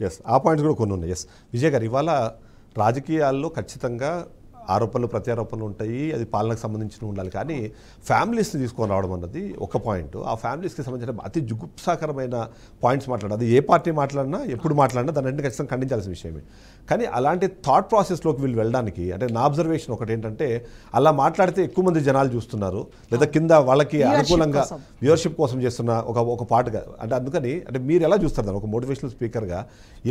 Yes, ఆ points కూడా కొన్ని ఉన్నాయి. ఎస్, విజయ్ గారు, ఇవాళ రాజకీయాల్లో ఖచ్చితంగా ఆరోపణలు ప్రత్యారోపణలు ఉంటాయి, అది పాలనకు సంబంధించిన ఉండాలి. కానీ ఫ్యామిలీస్ని తీసుకొని రావడం అన్నది ఒక పాయింట్. ఆ ఫ్యామిలీస్కి సంబంధించిన అతి జుగుప్సాకరమైన పాయింట్స్ మాట్లాడారు. అది ఏ పార్టీ మాట్లాడినా ఎప్పుడు మాట్లాడినా దాన్ని ఖచ్చితంగా ఖండించాల్సిన విషయమే. కానీ అలాంటి థాట్ ప్రాసెస్లోకి వీళ్ళు వెళ్ళడానికి, అంటే నా అబ్జర్వేషన్ ఒకటి ఏంటంటే, అలా మాట్లాడితే ఎక్కువ మంది జనాలు చూస్తున్నారు, లేదా కింద వాళ్ళకి అనుకూలంగా వ్యూవర్షిప్ కోసం చేస్తున్న ఒక పాటగా, అంటే అందుకని అంటే మీరు ఎలా చూస్తారు దాన్ని ఒక మోటివేషనల్ స్పీకర్గా?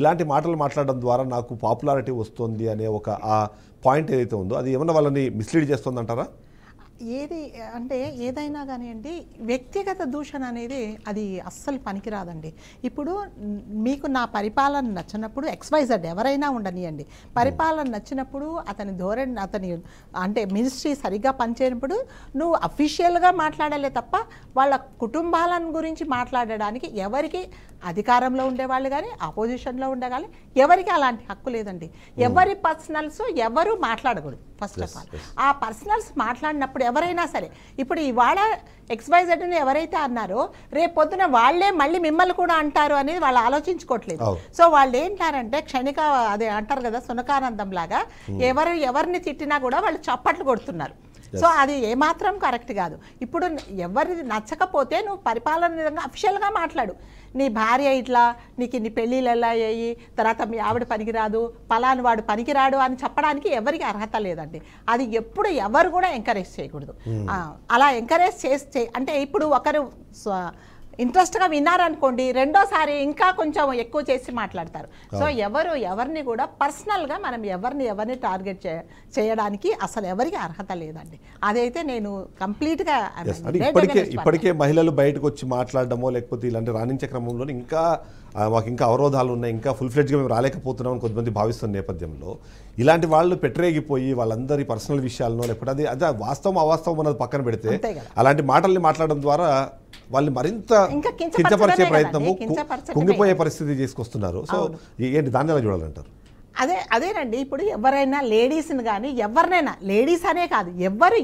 ఇలాంటి మాటలు మాట్లాడడం ద్వారా నాకు పాపులారిటీ వస్తుంది అనే ఒక ఆ పాయింట్ ఏదైతే ఉందో అది ఏమన్నా వాళ్ళని మిస్లీడ్ చేస్తుంది అంటారా? ఏది అంటే ఏదైనా కానివ్వండి, వ్యక్తిగత దూషణ అనేది అది అస్సలు పనికిరాదండి. ఇప్పుడు మీకు నా పరిపాలన నచ్చినప్పుడు XYZ ఎవరైనా ఉండనియండి, పరిపాలన నచ్చినప్పుడు అతని ధోరణి, అతని అంటే మినిస్ట్రీ సరిగ్గా పనిచేయనప్పుడు నువ్వు అఫీషియల్గా మాట్లాడాలే తప్ప వాళ్ళ కుటుంబాలను గురించి మాట్లాడడానికి ఎవరికి అధికారంలో ఉండేవాళ్ళు కానీ ఆపోజిషన్లో ఉండే కానీ ఎవరికి అలాంటి హక్కు లేదండి. ఎవరి పర్సనల్స్ ఎవరు మాట్లాడకూడదు. ఫస్ట్ ఆఫ్ ఆల్ ఆ పర్సనల్స్ మాట్లాడినప్పుడు ఎవరైనా సరే, ఇప్పుడు ఇవాళ XYZని ఎవరైతే అన్నారో రేపు పొద్దున వాళ్ళే మళ్ళీ మిమ్మల్ని కూడా అంటారు అనేది వాళ్ళు ఆలోచించుకోవట్లేదు. సో వాళ్ళు ఏంటారంటే క్షణిక అదే అంటారు కదా సునకానందం లాగా, ఎవరిని తిట్టినా కూడా వాళ్ళు చప్పట్లు కొడుతున్నారు. సో అది ఏమాత్రం కరెక్ట్ కాదు. ఇప్పుడు ఎవరి నచ్చకపోతే నువ్వు పరిపాలన విధంగా అఫిషియల్గా మాట్లాడు. నీ భార్య ఇట్లా, నీకు ఇన్ని పెళ్ళిళ్ళు ఎలా అయ్యాయి, తర్వాత మీ ఆవిడ పనికిరాదు, పలాని వాడు పనికిరాడు అని చెప్పడానికి ఎవరికి అర్హత లేదండి. అది ఎప్పుడు ఎవరు కూడా ఎంకరేజ్ చేయకూడదు. అలా ఎంకరేజ్ చేస్తే అంటే ఇప్పుడు ఒకరు ఇంట్రెస్ట్గా విన్నారనుకోండి, రెండోసారి ఇంకా కొంచెం ఎక్కువ చేసి మాట్లాడతారు. సో ఎవరిని కూడా పర్సనల్గా మనం ఎవరిని టార్గెట్ చేయడానికి అసలు ఎవరికి అర్హత లేదండి. అదైతే నేను కంప్లీట్గా ఇప్పటికే మహిళలు బయటకు వచ్చి మాట్లాడడమో లేకపోతే ఇలాంటి రాణించే క్రమంలో మాకు ఇంకా అవరోధాలు ఉన్నాయి, ఇంకా ఫుల్ ఫ్లెడ్జ్గా మేము రాలేకపోతున్నాం అని కొంతమంది భావిస్తున్న నేపథ్యంలో ఇలాంటి వాళ్ళు పెట్టరేగిపోయి వాళ్ళందరి పర్సనల్ విషయాలను లేకపోతే అది వాస్తవం అవాస్తవం అన్నది పక్కన పెడితే అలాంటి మాటల్ని మాట్లాడడం ద్వారా వాళ్ళు మరింత కించపరిచే ప్రయత్నము, కుంగిపోయే పరిస్థితి తీసుకొస్తున్నారు. సో ఏంటి దాన్ని ఎలా చూడాలంటారు? అదేనండి. ఇప్పుడు ఎవరైనా లేడీస్ని కానీ ఎవరినైనా, లేడీస్ అనే కాదు,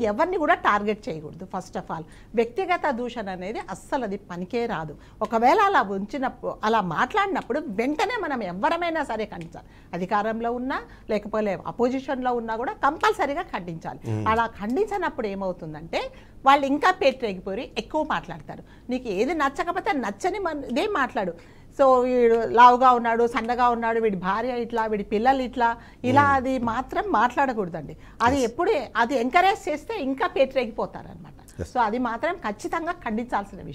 ఎవరిని కూడా టార్గెట్ చేయకూడదు. ఫస్ట్ ఆఫ్ ఆల్ వ్యక్తిగత దూషణ అనేది అస్సలు అది పనికే రాదు. ఒకవేళ అలా ఉంచినప్పుడు, అలా మాట్లాడినప్పుడు వెంటనే మనం ఎవరమైనా సరే ఖండించాలి. అధికారంలో ఉన్నా లేకపోతే అపోజిషన్లో ఉన్నా కూడా కంపల్సరీగా ఖండించాలి. అలా ఖండించినప్పుడు ఏమవుతుందంటే వాళ్ళు ఇంకా పేటరేగిపోయి ఎక్కువ మాట్లాడతారు. నీకు ఏది నచ్చకపోతే నచ్చని ఇదే మాట్లాడు. సో వీడు లావుగా ఉన్నాడు, సన్నగా ఉన్నాడు, వీడి భార్య ఇట్లా, వీడి పిల్లలు ఇట్లా, ఇలా అది మాత్రం మాట్లాడకూడదండి. అది ఎప్పుడు అది ఎంకరేజ్ చేస్తే ఇంకా పేటరేగిపోతారు అనమాట. సో అది మాత్రం ఖచ్చితంగా ఖండించాల్సిన విషయం.